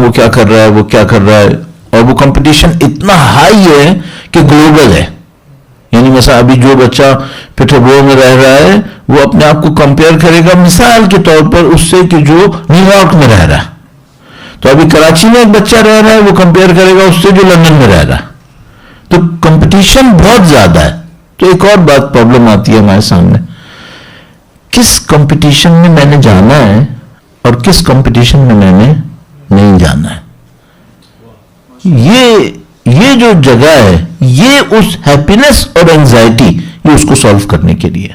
وہ کیا کر رہا ہے، وہ کیا کر رہا ہے، اور وہ کمپٹیشن اتنا ہائی ہے کہ گلوبل ہے. یعنی مثلا ابھی جو بچہ پیٹربورگ میں رہ رہا ہے وہ اپنے آپ کو کمپیئر کرے گا مثال کے طور پر اس سے کہ جو نیو یارک میں رہ رہا ہے. تو ابھی کراچی میں ایک بچہ رہ رہا ہے وہ کمپیئر کرے گا اس سے جو لندن میں رہ رہا ہے. تو کمپٹیشن بہت زیادہ ہے. تو ایک اور بات پرابلم آتی ہے ہمارے سامنے، کس کمپٹیشن میں میں نے جانا ہے اور کس کمپٹیشن میں میں نے نہیں جانا ہے. یہ جو جگہ ہے یہ اس ہیپینس اور اینزائٹی یہ اس کو سالو کرنے کے لیے.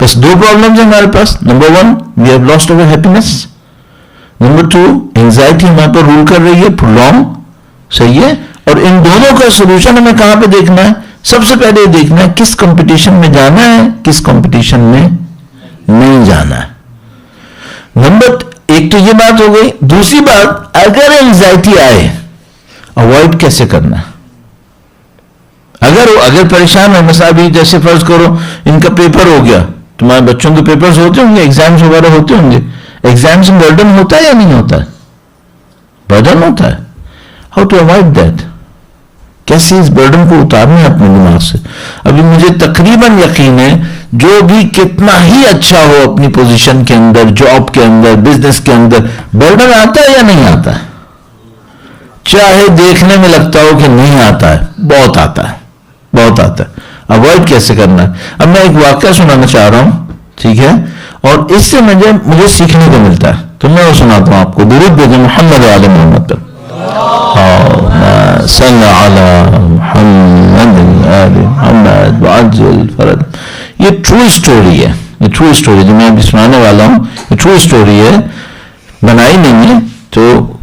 بس دو پرابلمز ہیں ہمارے پاس. Number 1 we have lost over happiness. Number 2 anxiety ہمارے پر رول کر رہی ہے پرولونگ. صحیح ہے. اور ان دونوں کا سولوشن ہمیں کہاں پہ دیکھنا ہے؟ سب سے پہلے دیکھنا ہے کس کمپٹیشن میں جانا ہے کس کمپٹیشن میں نہیں جانا ہے. نمبر ایک تو یہ بات ہو گئی. دوسری بات اگر اینزائٹی آئے اوائڈ کیسے کرنا ہے. اگر پریشان ہے مثلا ابھی جیسے فرض کرو ان کا پیپر ہو گیا، تمہارے بچوں کے پیپرز ہوتے ہوں گے، ایگزامز وغیرہ ہوتے ہوں گے. ایگزامز میں برڈن ہوتا ہے یا نہیں ہوتا ہے؟ برڈن ہوتا ہے. How to avoid that? کیسے اس برڈن کو اتارنا ہے اپنے دماغ سے؟ ابھی مجھے تقریباً یقین ہے جو بھی کتنا ہی اچھا ہو اپنی پوزیشن کے اندر، جاب کے اندر، بزنس کے اندر، برڈن آتا ہے یا نہیں آتا ہے؟ چاہے دیکھنے میں لگتا ہو کہ نہیں آتا ہے، بہت آتا ہے، بہت آتا ہے. اوائڈ کیسے کرنا ہے؟ اب میں ایک واقعہ سنانا چاہ رہا ہوں، ٹھیک ہے، اور اس سے مجھے سیکھنے کو ملتا ہے تو میں وہ سناتا ہوں آپ کو. درود بھیجیں محمد علی محمد پر. صلی علی محمد آل محمد وعجل فرج. یہ ٹرو اسٹوری ہے، یہ ٹرو اسٹوری جو میں ابھی سنانے والا ہوں یہ ٹرو اسٹوری ہے، بنائی نہیں ہے. تو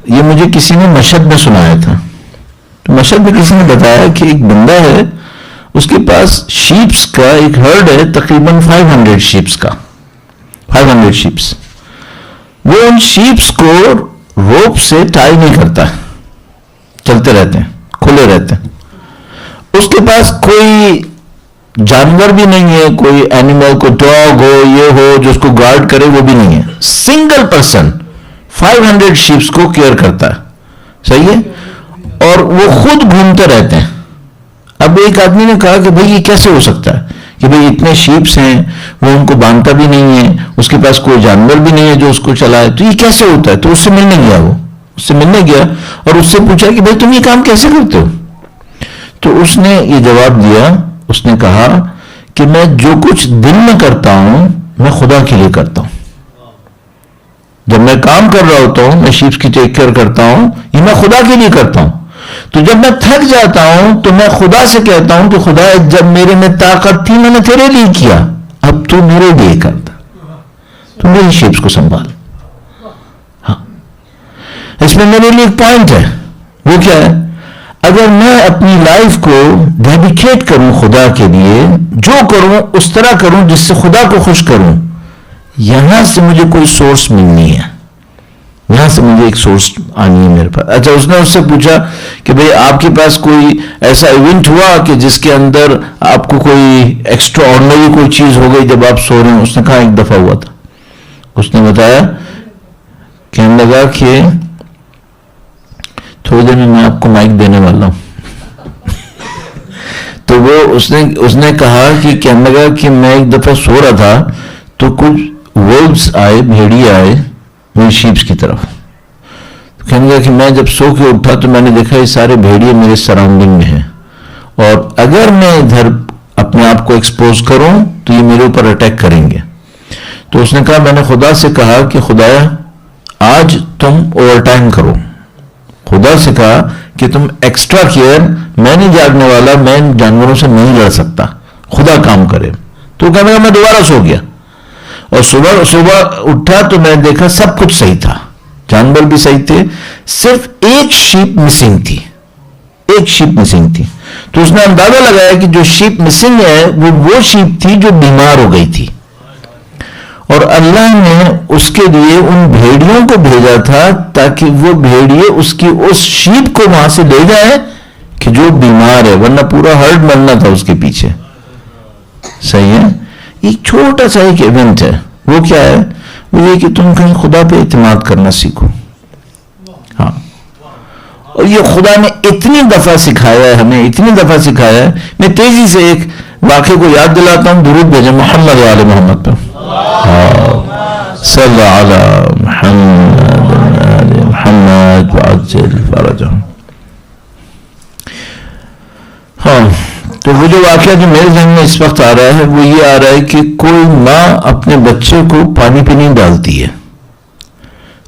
یہ مجھے کسی نے مشہد میں سنایا تھا. تو مشہد میں کسی نے بتایا کہ ایک بندہ ہے اس کے پاس شیپس کا ایک ہرڈ ہے تقریباً 500 شیپس کا. 500 شیپس. وہ ان شیپس کو روپ سے ٹائی نہیں کرتا، چلتے رہتے ہیں، کھلے رہتے ہیں. اس کے پاس کوئی جانور بھی نہیں ہے، کوئی اینیمل، کوئی ڈاگ ہو یہ ہو جو اس کو گارڈ کرے وہ بھی نہیں ہے. سنگل پرسن 500 شیپس کو کیئر کرتا ہے. صحیح ہے. اور وہ خود گھومتے رہتے ہیں. اب ایک آدمی نے کہا کہ بھئی یہ کیسے ہو سکتا ہے کہ بھئی اتنے شیپس ہیں، وہ ان کو باندھتا بھی نہیں ہے، اس کے پاس کوئی جانور بھی نہیں ہے جو اس کو چلائے، تو یہ کیسے ہوتا ہے؟ تو اس سے ملنے گیا، وہ اس سے ملنے گیا اور اس سے پوچھا کہ بھئی تم یہ کام کیسے کرتے ہو؟ تو اس نے یہ جواب دیا، اس نے کہا کہ میں جو کچھ دل میں کرتا ہوں میں خدا کے لیے کرتا ہوں. جب میں کام کر رہا ہوتا ہوں، میں شیپس کی ٹیک کیئر کرتا ہوں، یہ میں خدا کے لیے کرتا ہوں. تو جب میں تھک جاتا ہوں تو میں خدا سے کہتا ہوں کہ خدا جب میرے میں طاقت تھی میں نے تیرے لیے کیا، اب تو میرے لیے کرتا، تو میری شیپس کو سنبھال. ہاں اس میں میرے لیے ایک پوائنٹ ہے، وہ کیا ہے؟ اگر میں اپنی لائف کو ڈیڈیکیٹ کروں خدا کے لیے، جو کروں اس طرح کروں جس سے خدا کو خوش کروں، یہاں سے مجھے کوئی سورس ملنی ہے، یہاں سے مجھے ایک سورس آنی ہے میرے پاس. اچھا اس نے اس سے پوچھا کہ بھئی آپ کے پاس کوئی ایسا ایونٹ ہوا کہ جس کے اندر آپ کو کوئی ایکسٹرا آرڈنری کوئی چیز ہو گئی جب آپ سو رہے ہیں؟ اس نے کہا ایک دفعہ ہوا تھا. اس نے بتایا، کہنے لگا کہ تھوڑی دیر میں آپ کو مائک دینے والا ہوں. تو وہ اس نے کہا کہ کہنے لگا کہ میں ایک دفعہ سو رہا تھا تو کچھ وولفز آئے، بھیڑیے آئے میری شیپس کی طرف. کہنے لگا کہ میں جب سو کے اٹھا تو میں نے دیکھا یہ سارے بھیڑیے میرے سراؤنڈنگ میں ہیں، اور اگر میں ادھر اپنے آپ کو ایکسپوز کروں تو یہ میرے اوپر اٹیک کریں گے. تو اس نے کہا میں نے خدا سے کہا کہ خدایا آج تم اوور ٹائم کرو. خدا سے کہا کہ تم ایکسٹرا کیئر، میں نہیں جاگنے والا، میں جانوروں سے نہیں لڑ سکتا، خدا کام کرے. تو کہنے لگا میں دوبارہ سو گیا اور صبح اٹھا تو میں دیکھا سب کچھ صحیح تھا، جانور بھی صحیح تھے، صرف ایک شیپ مسنگ تھی، ایک شیپ مسنگ تھی. تو اس نے اندازہ لگایا کہ جو شیپ مسنگ ہے وہ شیپ تھی جو بیمار ہو گئی تھی، اور اللہ نے اس کے لیے ان بھیڑیوں کو بھیجا تھا تاکہ وہ بھیڑیے اس شیپ کو وہاں سے لے جائے کہ جو بیمار ہے، ورنہ پورا ہرڈ مرنا تھا اس کے پیچھے. صحیح ہے. ایک چھوٹا سا ایک ایونٹ ہے، وہ کیا ہے؟ وہ یہ کہ تم کہیں خدا پہ اعتماد کرنا سیکھو. ہاں، اور یہ خدا نے اتنی دفعہ سکھایا ہے ہمیں، اتنی دفعہ سکھایا ہے. میں تیزی سے ایک واقعے کو یاد دلاتا ہوں. درود بھیجیں محمد وعلی محمد پہ. صلی علی محمد وعلی محمد وعجل فرجہم. ہاں، تو وہ جو واقعہ جو میرے ذہن میں اس وقت آ رہا ہے وہ یہ آ رہا ہے کہ کوئی ماں اپنے بچے کو پانی پہ نہیں ڈالتی ہے،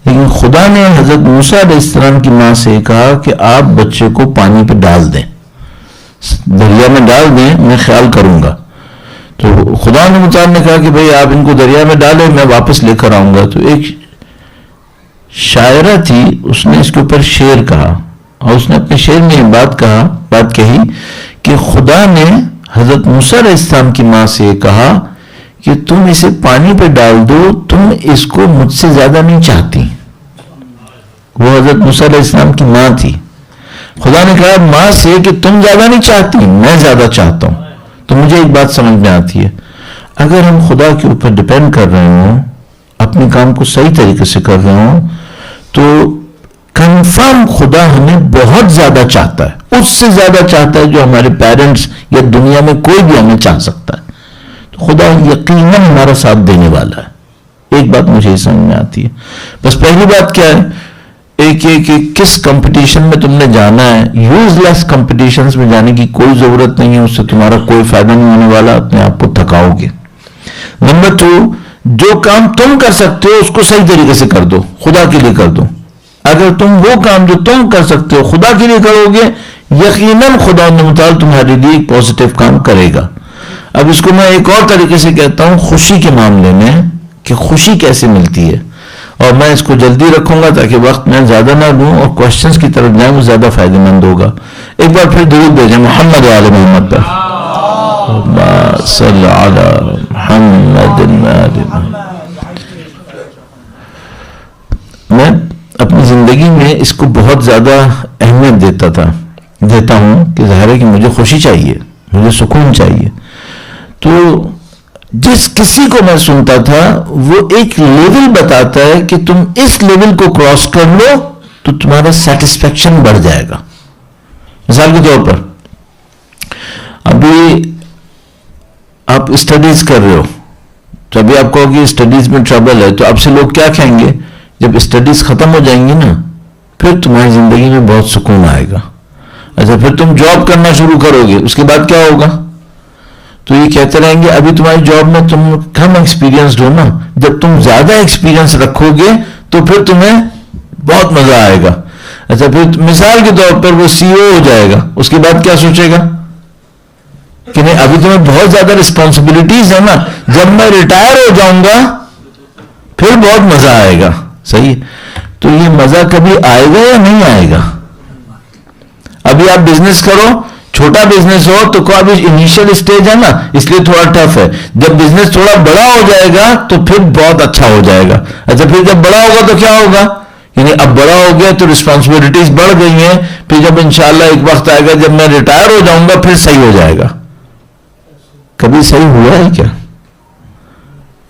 لیکن خدا نے حضرت موسیٰ علیہ السلام کی ماں سے کہا کہ آپ بچے کو پانی پہ ڈال دیں، دریا میں ڈال دیں، میں خیال کروں گا. تو خدا نے مطالعہ نے کہا کہ بھئی آپ ان کو دریا میں ڈالیں، میں واپس لے کر آؤں گا. تو ایک شاعرہ تھی، اس نے اس کے اوپر شعر کہا، اور اس نے اپنے شعر میں یہ بات کہی کہ خدا نے حضرت موسیٰ علیہ السلام کی ماں سے یہ کہا کہ تم اسے پانی پہ ڈال دو، تم اس کو مجھ سے زیادہ نہیں چاہتی. وہ حضرت موسیٰ علیہ السلام کی ماں تھی. خدا نے کہا ماں سے کہ تم زیادہ نہیں چاہتی، میں زیادہ چاہتا ہوں. تو مجھے ایک بات سمجھ میں آتی ہے، اگر ہم خدا کے اوپر ڈپینڈ کر رہے ہوں، اپنے کام کو صحیح طریقے سے کر رہے ہوں، تو کنفرم خدا ہمیں بہت زیادہ چاہتا ہے، اس سے زیادہ چاہتا ہے جو ہمارے پیرنٹس یا دنیا میں کوئی بھی ہمیں چاہ سکتا ہے. تو خدا یقیناً ہمارا ساتھ دینے والا ہے. ایک بات مجھے سمجھ میں آتی ہے. بس پہلی بات کیا ہے، ایک کہ کس کمپٹیشن میں تم نے جانا ہے. یوز لیس کمپٹیشنز میں جانے کی کوئی ضرورت نہیں ہے، اس سے تمہارا کوئی فائدہ نہیں ہونے والا، اپنے آپ کو تھکاؤ گے. نمبر 2، جو کام تم کر سکتے ہو اس کو صحیح طریقے سے کر دو، خدا کے لیے کر دو. اگر تم وہ کام جو تم کر سکتے ہو خدا کے لیے کرو گے، یقیناً خدا متعال تمہارے لیے ایک پازیٹیو کام کرے گا. اب اس کو میں ایک اور طریقے سے کہتا ہوں خوشی کے معاملے میں، کہ خوشی کیسے ملتی ہے. اور میں اس کو جلدی رکھوں گا تاکہ وقت میں زیادہ نہ لوں اور کوشچنز کی طرف جائیں، وہ زیادہ فائدہ مند ہوگا. ایک بار پھر درود بھیجیں محمد وعلی محمد پر. صلی علی محمد وعلی محمد. میں اپنی زندگی میں اس کو بہت زیادہ اہمیت دیتا ہوں کہ ظاہر ہے کہ مجھے خوشی چاہیے، مجھے سکون چاہیے. تو جس کسی کو میں سنتا تھا وہ ایک لیول بتاتا ہے کہ تم اس لیول کو کراس کر لو تو تمہارا سیٹسفیکشن بڑھ جائے گا. مثال کے طور پر ابھی آپ اسٹڈیز کر رہے ہو، تو ابھی آپ کہو کہ اسٹڈیز میں ٹربل ہے، تو آپ سے لوگ کیا کہیں گے؟ جب اسٹڈیز ختم ہو جائیں گی نا پھر تمہاری زندگی میں بہت سکون آئے گا. اچھا، پھر تم جاب کرنا شروع کرو گے، اس کے بعد کیا ہوگا؟ تو یہ کہتے رہیں گے ابھی تمہاری جاب میں تم کم ایکسپیرینسڈ ہو نا، جب تم زیادہ ایکسپیرینس رکھو گے تو پھر تمہیں بہت مزہ آئے گا. اچھا، پھر مثال کے طور پر وہ سی او ہو جائے گا، اس کے بعد کیا سوچے گا کہ نہیں ابھی تمہیں بہت زیادہ رسپانسبلٹیز ہیں نا، جب میں ریٹائر ہو جاؤں گا پھر بہت مزہ آئے گا. صحیح. تو یہ مزہ کبھی آئے گا یا نہیں آئے گا؟ ابھی آپ بزنس کرو، چھوٹا بزنس ہو تو کو ابھی انیشیل اسٹیج ہے نا، اس لیے تھوڑا ٹف ہے. جب بزنس تھوڑا بڑا ہو جائے گا تو پھر بہت اچھا ہو جائے گا. اچھا، پھر جب بڑا ہوگا تو کیا ہوگا؟ یعنی اب بڑا ہو گیا تو رسپانسبلٹیز بڑھ گئی ہیں، پھر جب انشاءاللہ ایک وقت آئے گا جب میں ریٹائر ہو جاؤں گا پھر صحیح ہو جائے گا. کبھی صحیح ہوا ہے کیا؟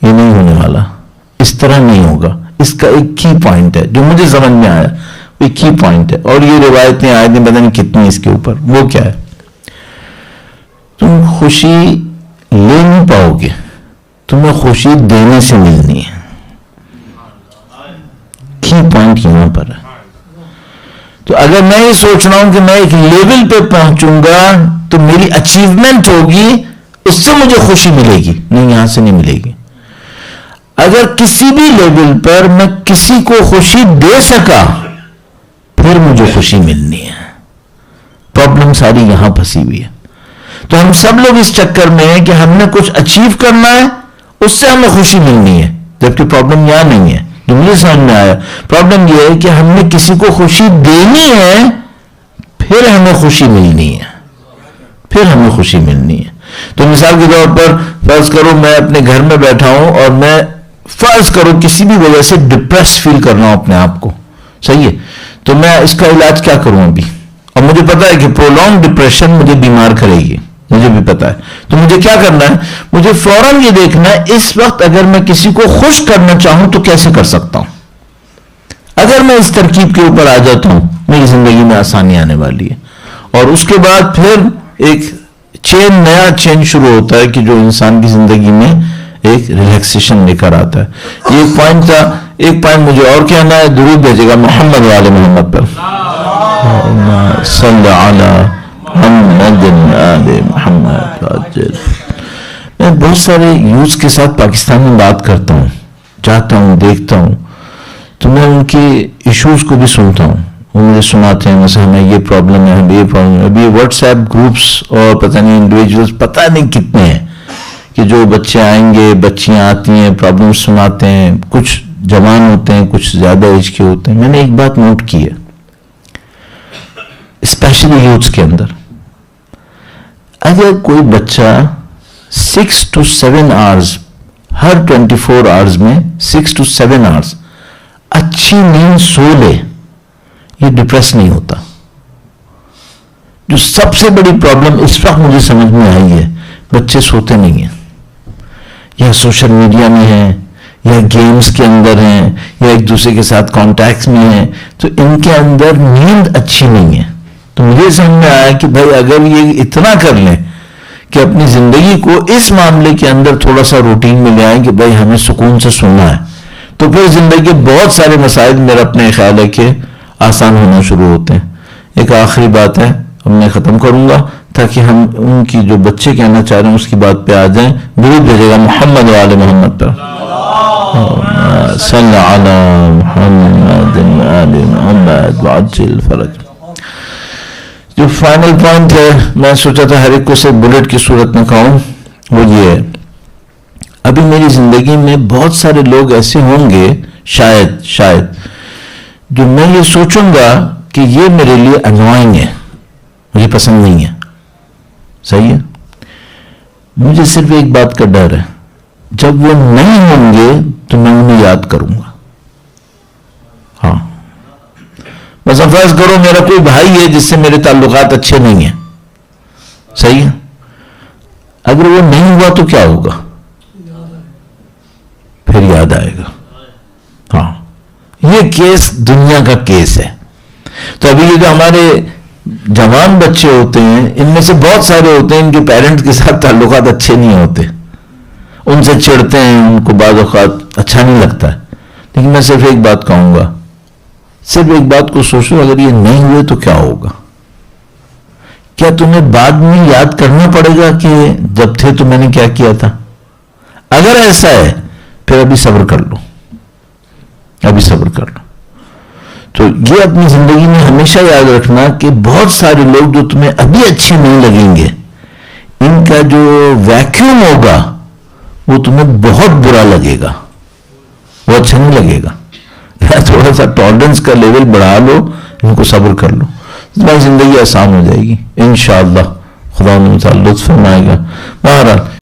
یہ نہیں ہونے والا، اس طرح نہیں ہوگا. اس کا ایک کی پوائنٹ ہے جو مجھے سمجھ میں آیا، ایک کی پوائنٹ ہے، اور یہ روایتیں آیتیں پتہ نہیں کتنی اس کے اوپر. وہ کیا ہے؟ تم خوشی لے نہیں پاؤ گے، تمہیں خوشی دینے سے ملنی ہے. کی پوائنٹ یہاں پر ہے. تو اگر میں یہ سوچ رہا ہوں کہ میں ایک لیول پہ پہنچوں گا تو میری اچیومنٹ ہوگی، اس سے مجھے خوشی ملے گی، نہیں یہاں سے نہیں ملے گی. اگر کسی بھی لیول پر میں کسی کو خوشی دے سکا پھر مجھے خوشی ملنی ہے. پرابلم ساری یہاں پھنسی ہوئی ہے. تو ہم سب لوگ اس چکر میں ہیں کہ ہم نے کچھ اچیو کرنا ہے، اس سے ہمیں خوشی ملنی ہے، جبکہ پرابلم یہاں نہیں ہے. جو مجھے سمجھ میں آیا، پرابلم یہ ہے کہ ہم نے کسی کو خوشی دینی ہے پھر ہمیں خوشی ملنی ہے، پھر ہمیں خوشی ملنی ہے. تو مثال کے طور پر فرض کرو میں اپنے گھر میں بیٹھا ہوں اور میں فرض کرو کسی بھی وجہ سے ڈپریس فیل کر رہا ہوں اپنے آپ کو. صحیح ہے. تو میں اس کا علاج کیا کروں ابھی؟ اور مجھے پتا ہے کہ پرولونگ ڈپریشن مجھے بیمار کرے گی، مجھے بھی پتا ہے. تو مجھے کیا کرنا ہے؟ مجھے فوراً یہ دیکھنا ہے اس وقت اگر میں کسی کو خوش کرنا چاہوں تو کیسے کر سکتا ہوں. اگر میں اس ترکیب کے اوپر آ جاتا ہوں میری زندگی میں آسانی آنے والی ہے. اور اس کے بعد پھر ایک نیا چین شروع ہوتا ہے کہ جو انسان کی زندگی میں ایک ریلیکسیشن لے کر آتا ہے. یہ ایک پوائنٹ تھا. ایک پوائنٹ مجھے اور کہنا ہے, درود بھیجے گا محمد وعلی محمد پر. صلی علی محمد آل محمد. میں بہت سارے یوز کے ساتھ پاکستان میں بات کرتا ہوں, جاتا ہوں, دیکھتا ہوں, تو میں ان کے ایشوز کو بھی سنتا ہوں. وہ مجھے سناتے ہیں مثلا ہمیں یہ پرابلم ہے, ہمیں یہ پرابلم ہے. ابھی واٹس ایپ گروپس اور پتہ نہیں انڈیویجولس پتہ نہیں کتنے ہیں کہ جو بچے آئیں گے, بچیاں آتی ہیں, پرابلم سناتے ہیں. کچھ جوان ہوتے ہیں, کچھ زیادہ ایج کے ہوتے ہیں. میں نے ایک بات نوٹ کی ہے اسپیشلی یوتھس کے اندر, اگر کوئی بچہ 6 to 7 hours ہر 24 hours میں 6 to 7 hours اچھی نیند سو لے, یہ ڈپریس نہیں ہوتا. جو سب سے بڑی پرابلم اس وقت مجھے سمجھ میں آئی ہے, بچے سوتے نہیں ہیں, یا سوشل میڈیا میں ہیں, یا گیمز کے اندر ہیں, یا ایک دوسرے کے ساتھ کانٹیکٹس میں ہیں, تو ان کے اندر نیند اچھی نہیں ہے. تو مجھے سمجھ میں آیا کہ بھائی اگر یہ اتنا کر لیں کہ اپنی زندگی کو اس معاملے کے اندر تھوڑا سا روٹین میں لے آئیں کہ بھائی ہمیں سکون سے سونا ہے, تو پھر زندگی کے بہت سارے مسائل میرا اپنے خیال ہے کہ آسان ہونا شروع ہوتے ہیں. ایک آخری بات ہے, اب میں ختم کروں گا تاکہ ہم ان کی جو بچے کہنا چاہ رہے ہیں اس کی بات پہ آ جائیں. درود بھیجے گا محمد وعلی محمد پر. صلی علی محمد آل محمد وعجل فرج. جو فائنل پوائنٹ ہے, میں سوچا تھا ہر ایک کو صرف بلٹ کی صورت میں کہوں, وہ یہ ہے, ابھی میری زندگی میں بہت سارے لوگ ایسے ہوں گے شاید جو میں یہ سوچوں گا کہ یہ میرے لیے انوائنگ ہے, مجھے پسند نہیں ہے. صحیح ہے. مجھے صرف ایک بات کا ڈر ہے, جب وہ نہیں ہوں گے تو میں انہیں یاد کروں گا. ہاں, بس فرض کرو میرا کوئی بھائی ہے جس سے میرے تعلقات اچھے نہیں ہیں, صحیح ہے, اگر وہ نہیں ہوا تو کیا ہوگا؟ پھر یاد آئے گا. ہاں, یہ کیس دنیا کا کیس ہے. تو ابھی یہ جو ہمارے جوان بچے ہوتے ہیں, ان میں سے بہت سارے ہوتے ہیں ان کے پیرنٹس کے ساتھ تعلقات اچھے نہیں ہوتے, ان سے چڑھتے ہیں, ان کو بعض اوقات اچھا نہیں لگتا ہے. لیکن میں صرف ایک بات کہوں گا, صرف ایک بات کو سوچو, اگر یہ نہیں ہوئے تو کیا ہوگا؟ کیا تمہیں بعد میں یاد کرنا پڑے گا کہ جب تھے تو میں نے کیا کیا تھا؟ اگر ایسا ہے پھر ابھی صبر کر لو, ابھی صبر کر لو. تو یہ اپنی زندگی میں ہمیشہ یاد رکھنا کہ بہت سارے لوگ جو تمہیں ابھی اچھے نہیں لگیں گے, ان کا جو ویکیوم ہوگا وہ تمہیں بہت برا لگے گا, وہ اچھا نہیں لگے گا. تھوڑا سا ٹالرنس کا لیول بڑھا لو, ان کو صبر کر لو, تمہاری زندگی آسان ہو جائے گی انشاءاللہ. خدا نے لطف فرمائے گا. بہرحال